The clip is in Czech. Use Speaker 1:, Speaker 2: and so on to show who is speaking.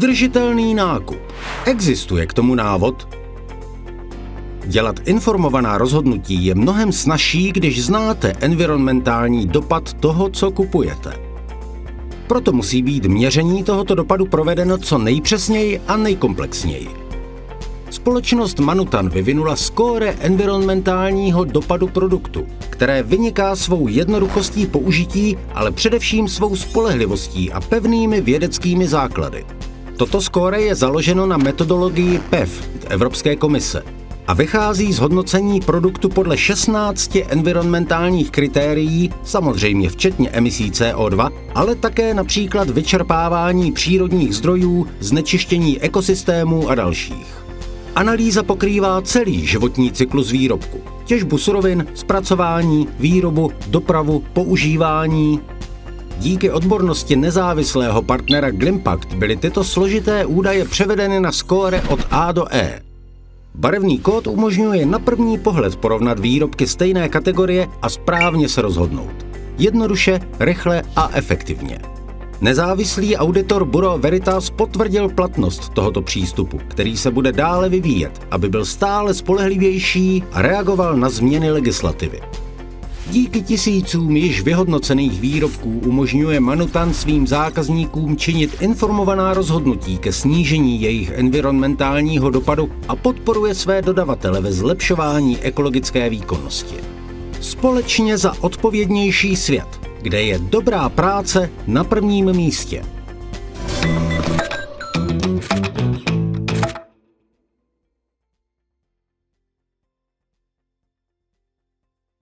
Speaker 1: Udržitelný nákup. Existuje k tomu návod? Dělat informovaná rozhodnutí je mnohem snazší, když znáte environmentální dopad toho, co kupujete. Proto musí být měření tohoto dopadu provedeno co nejpřesněji a nejkomplexněji. Společnost Manutan vyvinula skóre environmentálního dopadu produktu, které vyniká svou jednoduchostí použití, ale především svou spolehlivostí a pevnými vědeckými základy. Toto skóre je založeno na metodologii PEF Evropské komise a vychází z hodnocení produktu podle 16 environmentálních kritérií, samozřejmě včetně emisí CO2, ale také například vyčerpávání přírodních zdrojů, znečištění ekosystémů a dalších. Analýza pokrývá celý životní cyklus výrobku. Těžbu surovin, zpracování, výrobu, dopravu, používání. Díky odbornosti nezávislého partnera Glimpact byly tyto složité údaje převedeny na skóre od A do E. Barevný kód umožňuje na první pohled porovnat výrobky stejné kategorie a správně se rozhodnout. Jednoduše, rychle a efektivně. Nezávislý auditor Bureau Veritas potvrdil platnost tohoto přístupu, který se bude dále vyvíjet, aby byl stále spolehlivější a reagoval na změny legislativy. Díky tisícům již vyhodnocených výrobků umožňuje Manutan svým zákazníkům činit informovaná rozhodnutí ke snížení jejich environmentálního dopadu a podporuje své dodavatele ve zlepšování ekologické výkonnosti. Společně za odpovědnější svět, kde je dobrá práce na prvním místě.